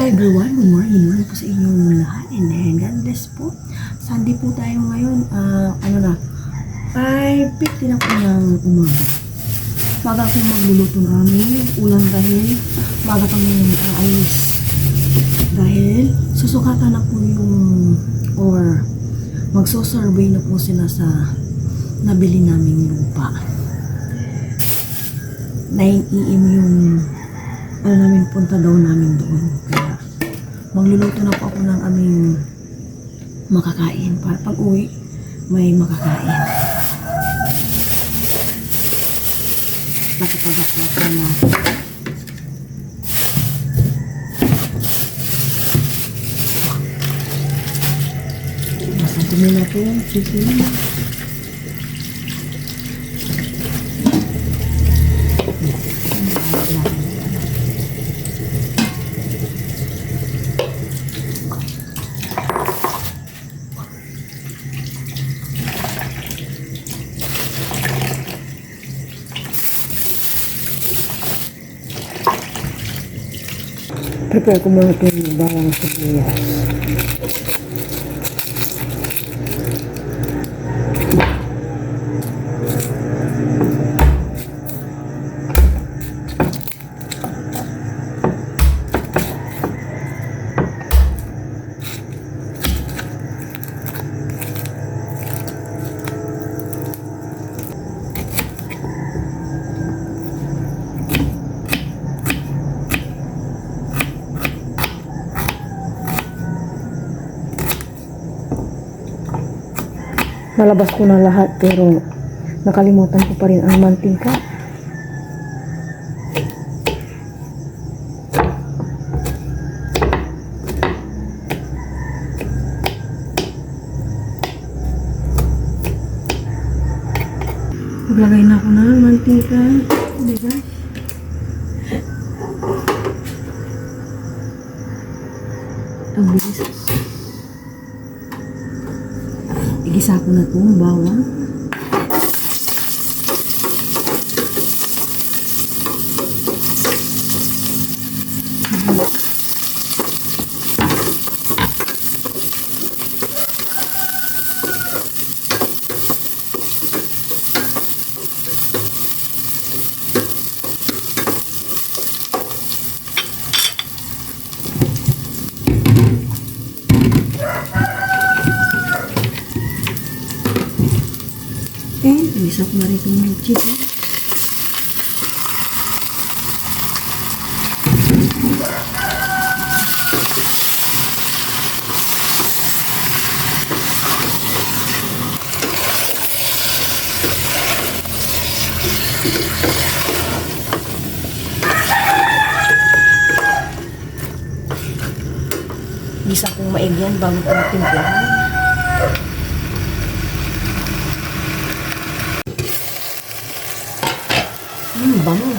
everyone, good morning po sa inyong lahat and then God bless po. Sunday po tayo ngayon, 5:50 na po ng umaga. Maga akong magluluto ng aming ulam dahil maga kami aalis. Dahil susukatan na po or magso-survey na po sila sa nabili naming lupa. 9 AM yung namin punta daw namin doon. Kaya magluluto na po ako ng aming makakain para pag uwi may makakain. Nakapagapata na. Masantumi na po yung chicken. Prepare ko muna itong bawang sibuyas. Nalabas ko na lahat pero nakalimutan ko pa rin ang mantika. Maglagay na ako ng mantika. Diba? Ang bilis. Igisa ko na itong bawang. And igisa ko na rin itong chicken. Igisa kong maigyan bago ko timplahan. Bango.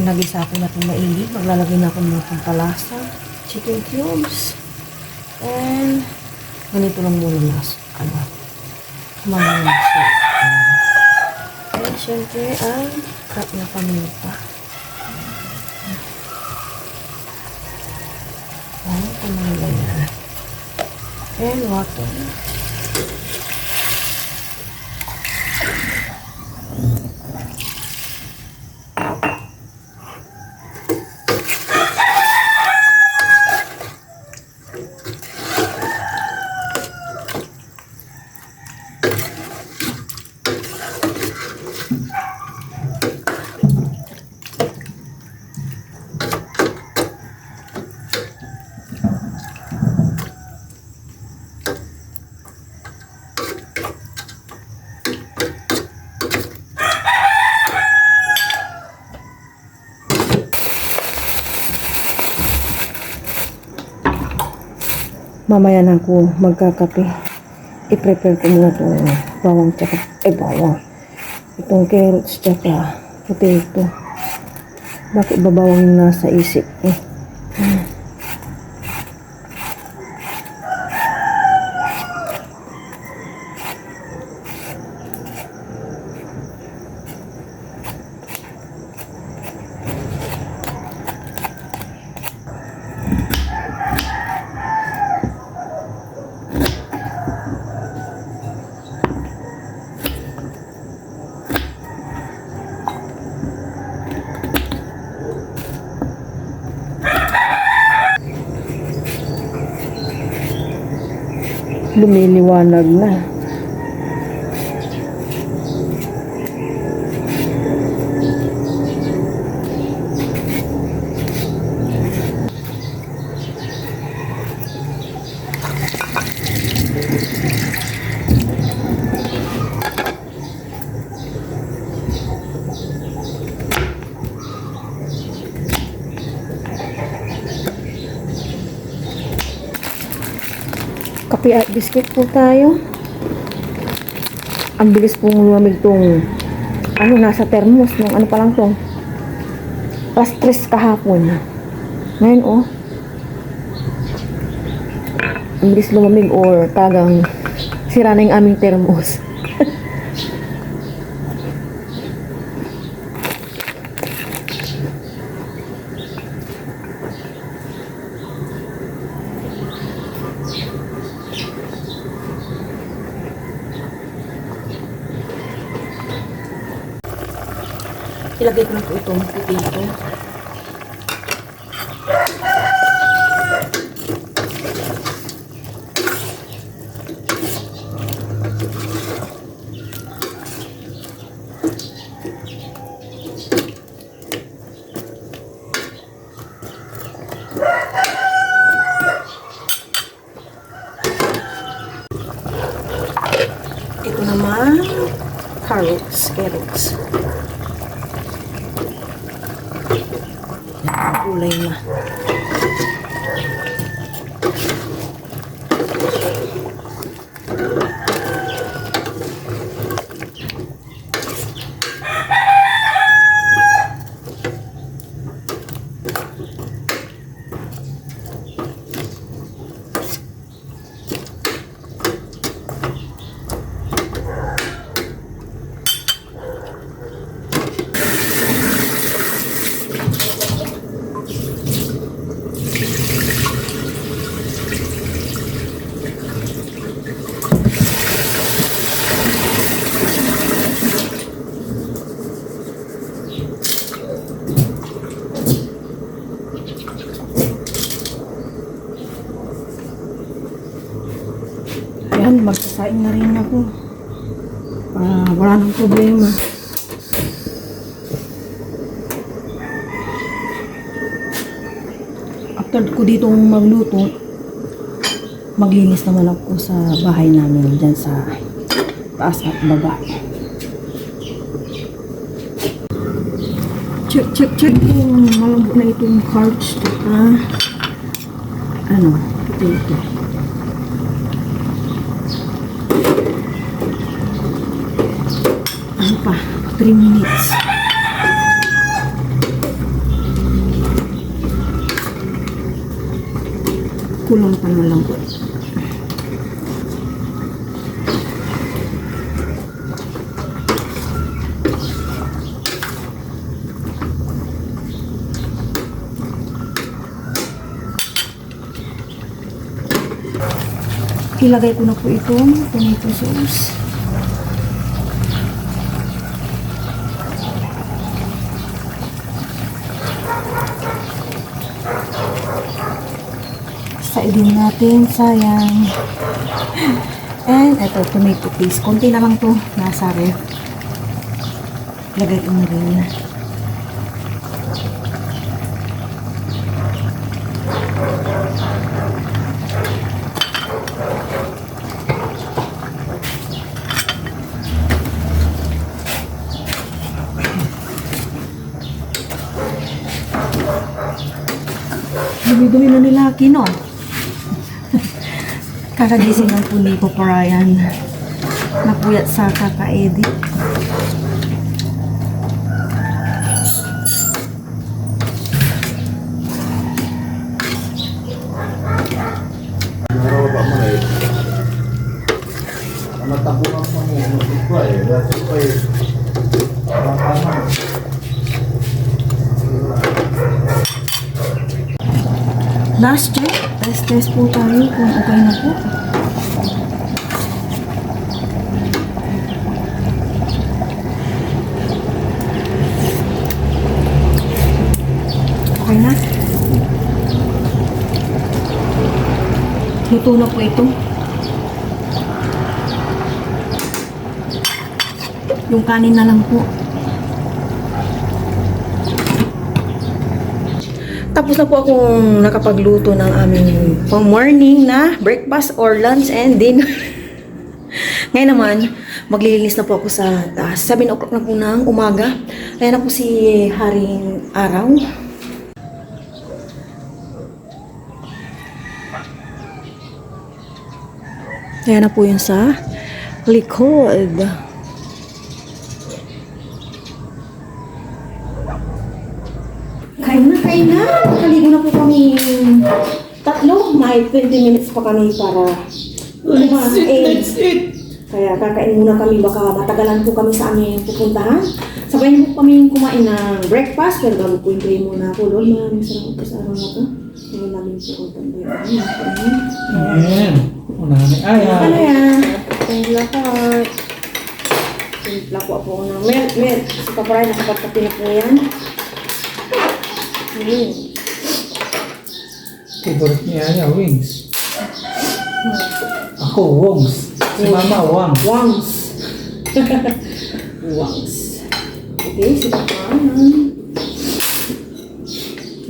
Nagisa ko na itong maigi. Maglalagay na ako ng pampalasa, chicken cubes, and ganito lang muna lasa. Manasa. And syempre ay cut na paminta. And water. Mamaya na ako magkakape. I-prepare ko muna itong bawang tsaka, bawang. Itong carrots tsaka potato. Bakit babawang yung nasa isip ko? lumiliwanag na. Kape at biscuit po tayo. Ang bilis pong lumamig tong nasa thermos ng pa lang to. Pastres kahapon. Ngayon ang bilis lumamig or tagang sira na yung aming thermos. Ilagay ko na po itong potato. Ito naman, carrots. Kulay na. Ayan, magsasaing na rin ako. Wala nang problema. After ko ditong magluto, maglinis naman ako sa bahay namin dyan sa taas at baba. Check kung malambot na itong carrots. Potato. Ano pa? 3 minutes. Kulang pa naman lang po. Ilagay ko na po itong tomato sauce. Saidin natin, sayang. And ito, tomato paste. Konti na lang to, nasa ref. Lagay ko na rin. Dumi-dumi na nila, Kino. Kakagising lang po ni Papa Ryan. Napuyat sa kaka-edit. Last check. Test po tayo kung okay na po. Okay na. Luto na po ito. Yung kanin na lang po. Tapos na po akong nakapagluto ng aming pang morning na breakfast or lunch and dinner. Ngayon naman, maglilinis na po ako sa taas. 7 o'clock na po ng umaga. Ayan na po si Haring Araw. Ayan na po yun sa likod. Kain na. Nakaligo na po kami tatlo. May 20 minutes pa kami para Let's eat. Kaya kakain muna kami. Baka matagalan po kami sa aming pupuntahan. Sabay na po kami kumain ng breakfast. Pero bago po i-pray muna ako. Lord, maraming salamat po sa araw na to. Kaya namin po ang pagbayaran. Ayan. Unahan ni Aya. Ano yan? Timpla po. Timpla po ako ng milk. Si Paparay, nakapagkapi na po yan. Favorite ni Aya, wings. Ako, wongs. Si Mama, wang. Wangs. Wangs. Okay, si Paparay.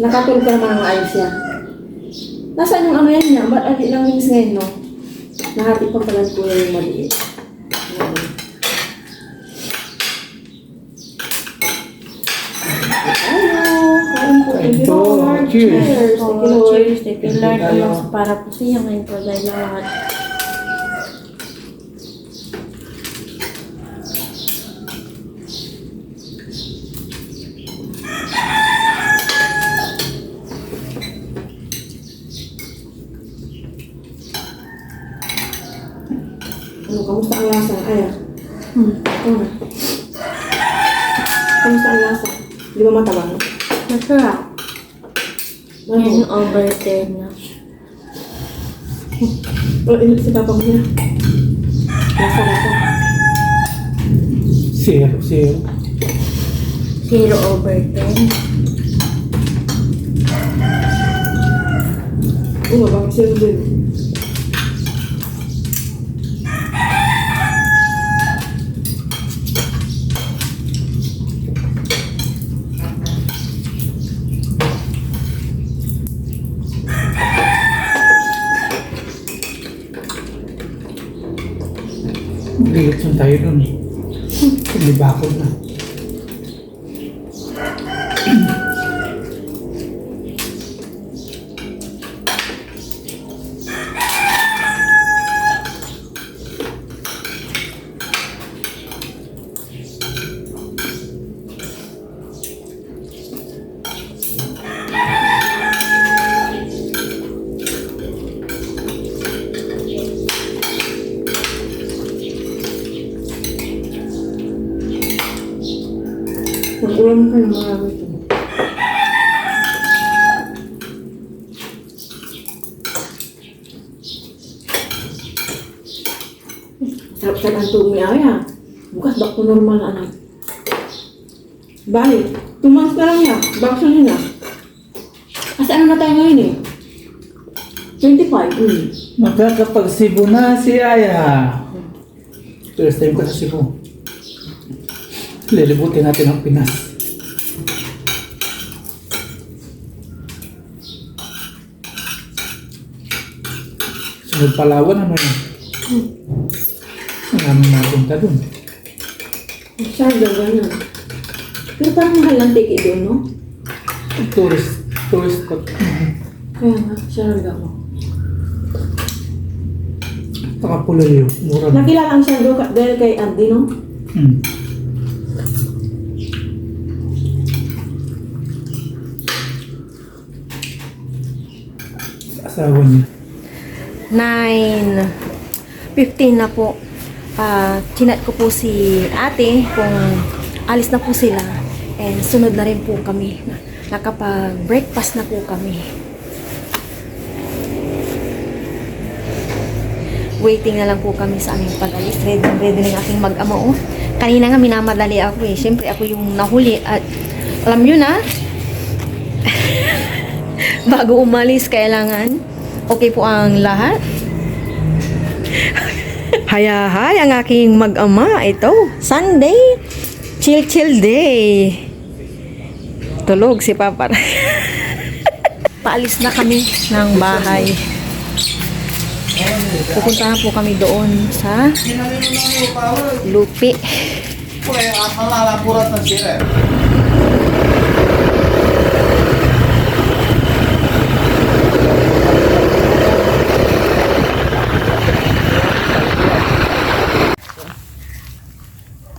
Nakatulog ka naman ng ayos yan. Nasaan yung ano yan niya? Ba't adi lang wings ngayon, no? Nahati pa pala po yung maliit. Thank you, Lord. Cheers. Cheers. Oh, Thank you, Lord. cheers. Thank you, Lord. Alam para po siya ngayon po dahil lahat. Ano, kamusta ang lasa? Aya. Ano? Kamusta ang lasa? Di ba matabang? Masarap. Ngayon Ano? overturn na. Wala init si Papa mo niya. Lasa. Zero. Zero overturn. Bakit siya din? Maglilitsyon tayo dun. May bakod na. Mag-ulam ka ng marami ito. Sarap-sarap ang tubig niya. Ay, bukas bak ko normal na anak. Balik. 2 months na lang niya. Bakso niya na. Kasi ano na tayo ngayon eh? 25. Magkakapag-Cebu na si Aya. First time ko sa Cebu. Lilibutin natin ang Pinas. Sunod Palawan, ano yun? Ang napunta dun. Saan ganda na? Pero parang mahal lang ticket doon, no? Tourist spot. Kaya nga, saan ako. Takapulay yun. Mura na. Nakilala ang siya doon dahil kay Andy, no? Hmm. Asawa niya. 9:15 na po. Chinat ko po si ate kung alis na po sila. And sunod na rin po kami. Nakapag-breakfast na po kami. Waiting na lang po kami sa aming pag-alis. Ready ng aking mag-ama. Oh. Kanina nga minamadali ako eh. Siyempre ako yung nahuli. At alam nyo na, bago umalis, kailangan okay po ang lahat. Hayahay ang aking mag-ama. Ito, Sunday. Chill day. Tulog si Papa. Paalis na kami ng bahay. Pupunta na po kami doon sa Lupi.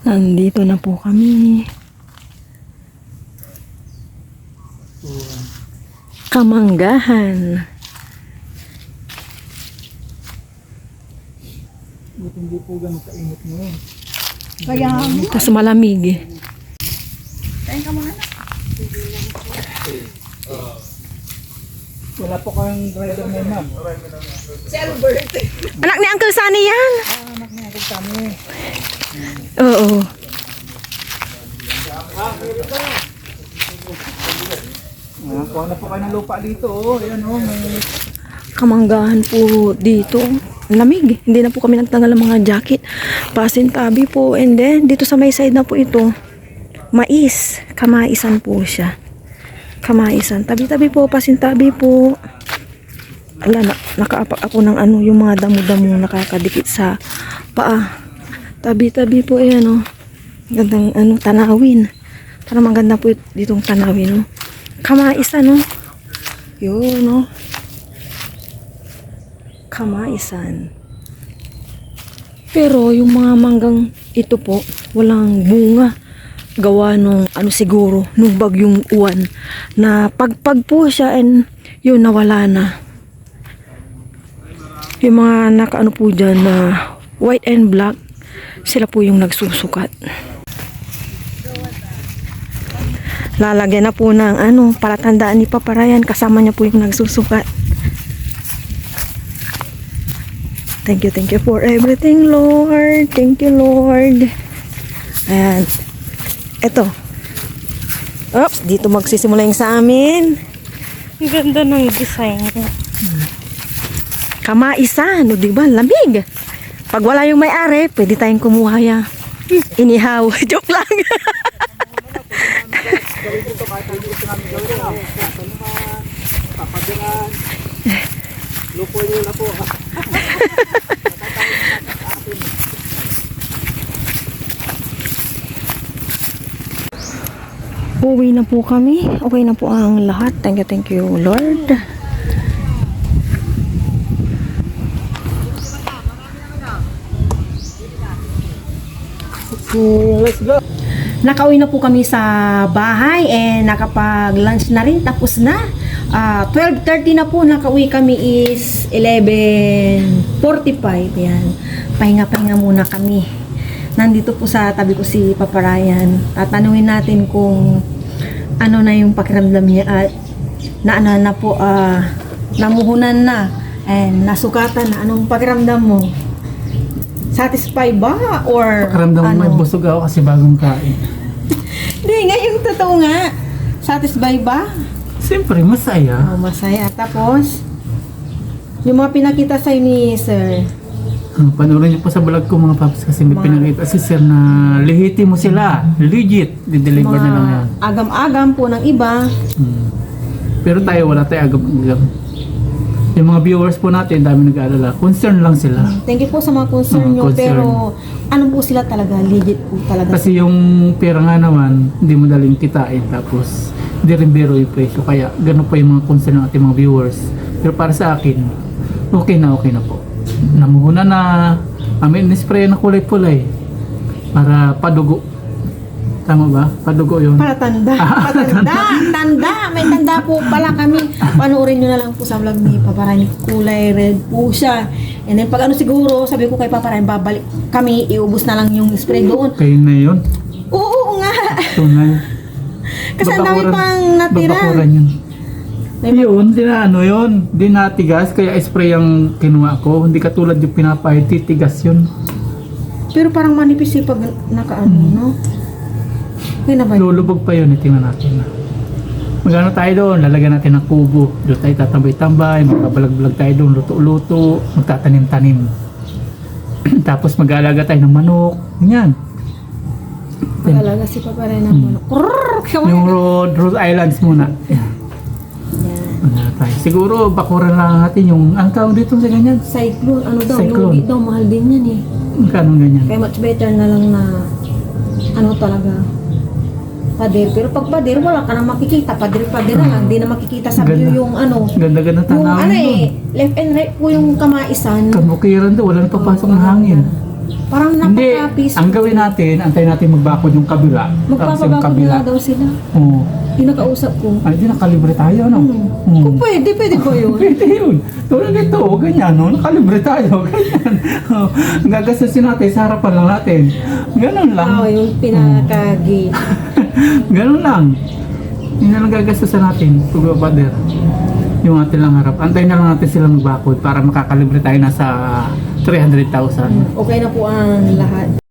Nandito na po kami. Kamanggahan. Hindi po ganun kainit ngayon. Kaya, Tapos malamig eh. Wala po kayong driver ngayon, ma'am. Anak ni Uncle Sunny yan. Anak niya, kami. Oo. Kuha na po kayo ng lupa dito. Oh. Ayan, oh, may... Kamanggahan po dito. Ang lamig. Hindi na po kami nagtanggal ng mga jacket. Pasintabi po. And then, dito sa may side na po ito. Mais. Kamaisan po siya. Kamaisan. Tabi-tabi po. Pasintabi po. Ala, nakaapak ako ng ano, yung mga damo-damo nakakadikit sa paa. Tabi-tabi po. Ayan, oh. Gandang ano, tanawin. Parang maganda po ditong tanawin, oh. Kamaisan, oh. Yun, oh. Kamaisan. Pero yung mga manggang ito po, walang bunga. Gawa nung ano siguro, nung bagyong uwan. Na pagpag po siya and yun nawala na. Yung mga nakaano po dyan na white and black, sila po yung nagsusukat. Lalagyan na po ng ano, palatandaan ni Papa Ryan, kasama niya po yung nagsusukat. Thank you for everything, Lord. Thank you, Lord. Ayan. Ito. Oops, dito magsisimula yung sa amin. Ang ganda ng design. Kamaisan, no, diba? Lamig. Pag wala yung may-ari, pwede tayong kumuha ya. Inihaw. Joke lang. Lupo nyo na po. Uwi na po kami. Okay na po ang lahat. Thank you, Lord. Let's go. nakauwi na po kami sa bahay and nakapag-lunch na rin. Tapos na. 12:30 na po. Nakauwi kami is 11:45. Yan. Pahinga-pahinga muna kami. Nandito po sa tabi ko si Papa Ryan. Tatanungin natin kung ano na yung pakiramdam niya at na po namuhunan na and nasukatan na. Anong pakiramdam mo? Satisfied ba? Or Pakiramdam mo may busog ako kasi bagong kain. Hindi, ngayon totoo nga. Satisfied ba? Siyempre, masaya. Oh, masaya. Tapos, yung mga pinakita sa'yo ni Sir. Panoorin niyo po sa vlog ko mga paps kasi may pinakita si Sir na lihiti mo sila. Legit. Di-deliver na lang yan. Agam-agam po ng iba. Pero tayo, wala tayo agam-agam. Yung mga viewers po natin, dami nag-aalala. Concern lang sila. Thank you po sa mga concern nyo. concern. Pero, ano po sila talaga? Legit po talaga. Kasi yung pera nga naman, hindi mo daling kitain. Tapos, hindi rin biro yung presyo. Kaya, ganun pa yung mga concern ng ating mga viewers. Pero para sa akin, okay na po. Namuhuna na, amin, nispray na kulay-kulay. Para padugo. Tama ba? Padugo yun. Para tanda. Tanda. May tanda po pala kami. Panoorin nyo na lang po sa vlog ni Papa Ryan. Kulay red po siya. And then pag ano siguro, sabi ko kay Papa Ryan, babalik kami, iubos na lang yung spray doon. Kayo na yun. Oo nga. Tunay. Kasi ang dami pang natira. Babakuran yun. Yun, di natigas. Kaya spray ang kinuha ko. Hindi katulad yung pinapahid, titigas yun. Pero parang manipis yung pag nakaano, no? Kaya na ba? Lulubog pa yun, tingnan natin na. Magano tayo doon, lalagyan natin ng kubo. Doon tayo tatambay-tambay, magbabalag-balag tayo doon, luto-luto, magtatanim-tanim. Tapos mag-aalaga tayo ng manok. Ganyan. Mag-alaga si Papa rin ng manok. Yung Rhode Islands muna. Yan. Ano tayo. Siguro bakuran lang natin yung ang tawag dito sa ganyan. Cyclone, ano daw, Cyclone. lugi daw, mahal din yan eh. Magkano ganyan? Kaya much better na lang na, ano talaga, pader. Pero pag pader, wala ka na makikita. Pader na lang, hindi na makikita sa Ganda. view yung ano. Ganda-ganda Yung tanawin ano doon. eh, left and right po yung kamaisan. Kabukiran doon, wala na papasok ng hangin. Parang Hindi, napaka-peaceful. ang gawin natin, antayin natin magbakod yung kabila. Tapos yung Magpapabakod kabila. na daw sila. Oo. Pinakausap ko. Ay, di nakalibre tayo, no? Kung pwede ba yun? Pwede yun. Tulad ito, ganyan, no? Nakalibre tayo, ganyan. Oh, gagastusin natin, sa harapan lang natin. Ganun lang. Oo, yung pinaka-gate. Ganun lang. Yun na lang gagastusin natin, pagbabader. Yung atin lang harap. Antayin na lang natin sila magbakod para makakalibre tayo nasa 300,000. Okay na po ang lahat.